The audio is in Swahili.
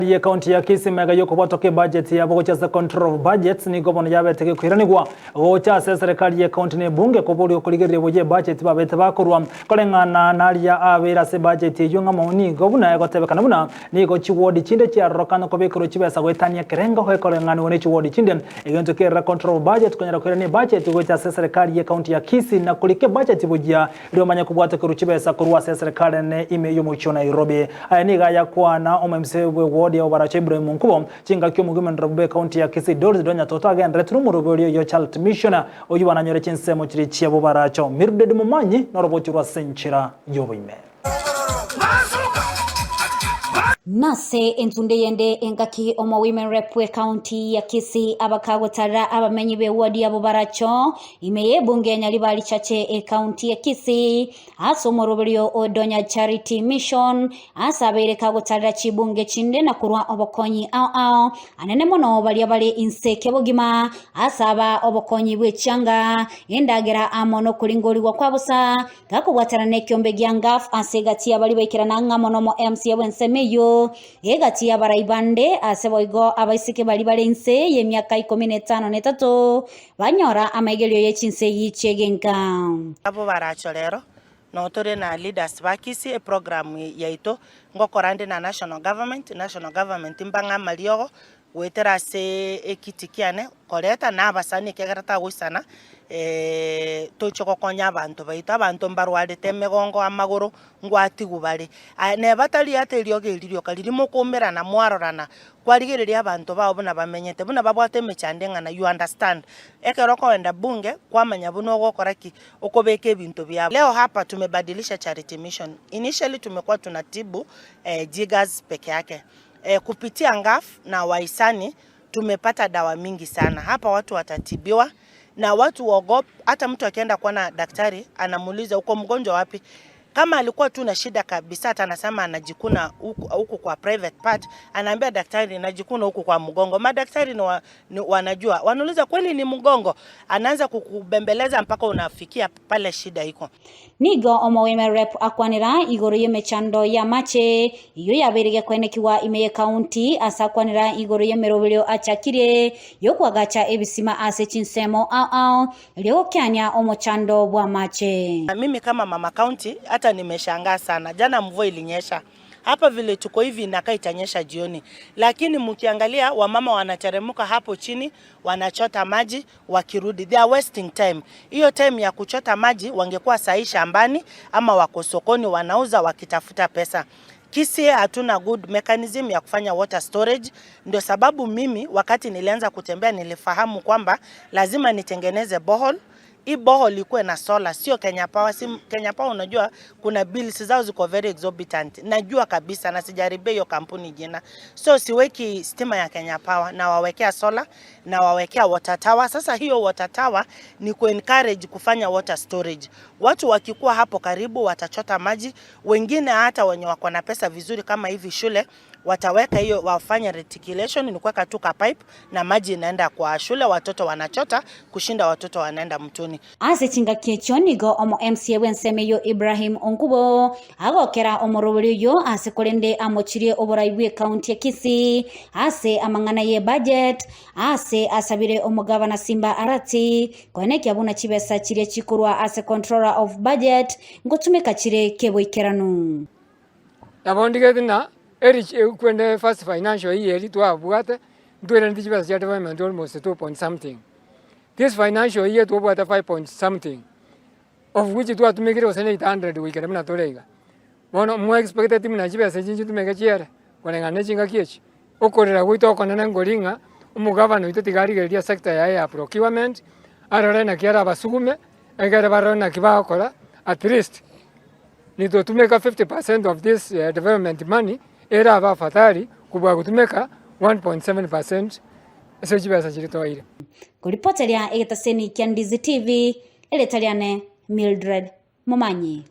serikali ya county ya Kisii mega yoko batoke budget ya bogocha control of budgets ni gobono yabetege kwiranigwa gocha serikali ya county ne bunge ko buri okuligerere boje budget babete bakorwa kolengana nalia abera se budget yunga mauni gobuna egotebekana buna ni go chiwodi chinde cha rokana ko bekoro chibesa gwetania kerengo ho kolengana woni chiwodi chinde egento kera control of budget konyara kwirani budget gocha serikali ya county ya Kisii na kulike budget bojia lyo manya kubwata koro chibesa kurwa serikali ne ime yo mucho Nairobi ni gaya kwana omemsewe ward ya obaracha Ibrahim Nkubo chinga kyo mugime ndrabbe county ya Kisii Doris donya totaga retru murobyo yo child missioner oyu wananyore chinsemo chiri chia bobaracho mirded mumanyi norobochirwa senchira yoboime Nase entunde yende engaki omo women rep we county ya Kisii abakagotara abamenyi be ward ya bobaracho imeye bunge nyalibali chache e county ya Kisii asomorobelyo odonya charity mission asabere kagotara chibunge chinde na kurwa obokonyi ao anene mono bali abale inseke bogima asaba obokonyi bwe changa endagera amono kulingoliwa kwabusa gakubwatana ne kyombe gyangaf asegati abali bekirana ngamono mo MC wensemeyo egati ya baraibande aseboigo abaisike bali balense ye myaka 13 banyora amaigelyo yechinse yichegenka abo baracho lero no tore na leaders ba Kisii e program yaito ngokorande na national government mbanga maliogo wetera se ekitikiane koleta na abasani kegarata gusana tochoko konya abantu mbarwade temegongo amagoro ngwati gubare ne batali aterio gelirio kalirimo komera na mwarorana kwarigereria abantu babo buna bamenyete buna babwate mechandenga na you understand ekeroko enda bunge kwamanya buno gokoraki okobeke ebintu bya leo hapa tumebadilisha charity mission. Initially tumekuwa tunatibu jiggers peke yake kupitia ngaf na waisani tumepata dawa mingi sana hapa watu watatibiwa na watu waogopa hata mtu akienda kuona daktari anamuuliza uko mgonjwa wapi kama alikuwa tu na shida kabisa hata anasema anajikuna huku kwa private part anaambia daktari najikuna huku kwa mgongo madaktari ni wanajua wanauliza kweli ni mgongo anaanza kukubembeleza mpaka unafikia pale shida iko nigo omoweme rep akwanira igoro yemechando ya mache iyo yaberege kwenekiwa imeye county asakwanira igoro yemerobelyo achakire yokwagacha ebisima ase chinsemo leo kyanya omochando bwa mache mimi kama mama county hata nimeshangaa sana jana mvua ilinyesha hapa vile tuko hivi inakaa itanyesha jioni lakini mkiangalia wamama wanateremuka hapo chini wanachota maji wakirudi they are wasting time hiyo time ya kuchota maji wangekuwa sahi shambani ama wako sokoni wanauza wakitafuta pesa Kisii hatuna good mechanism ya kufanya water storage ndio sababu mimi wakati nilianza kutembea nilifahamu kwamba lazima nitengeneze borehole hii borehole ikuwe na solar sio Kenya Power Kenya Power unajua kuna bills zao ziko very exorbitant najua kabisa na sijaribia hiyo kampuni jina so siweki stima ya Kenya Power na wawekea solar na wawekea water tower sasa hiyo water tower ni encourage kufanya water storage watu wakikuwa hapo karibu watachota maji wengine hata wenye wako na pesa vizuri kama hivi shule wataweka hiyo wafanya reticulation ni kuweka tu ka pipe na maji inaenda kwa shule watoto wanachota kushinda watoto wanaenda mtoni ase chinga kiechonigo omo MCA wensemeyo Ibrahim Nkubo agokera omorobelyo ase kolende amochirie oboraibwe county ya Kisii ase amangana ye budget ase asabire omugabana Simba Arati koneki abuna chibesa chirie chikurwa ase controller of budget ngotumeka chire keboikeranu abondigedina erich kwende first financial year to abwate ndwele ndijibasa cha development almost 2 point something this financial year to abwate 5 point something of which to atumekire osene 800 wikere mna tolega bono mo expected mna jibasa jinji tumeka chiere konengane chinga kiechi okorera gwito konana ngoringa umugabano itotigarigeria sector ya procurement arore na kiara basugume egere barona kibakora at least nito tumeka 50% of this development money era abafatari kubwa kutumeka 1.7% esejibasa chiritoire kuripoteria egetaseni kya Ndizi TV eletaliane Mildred Momanyi.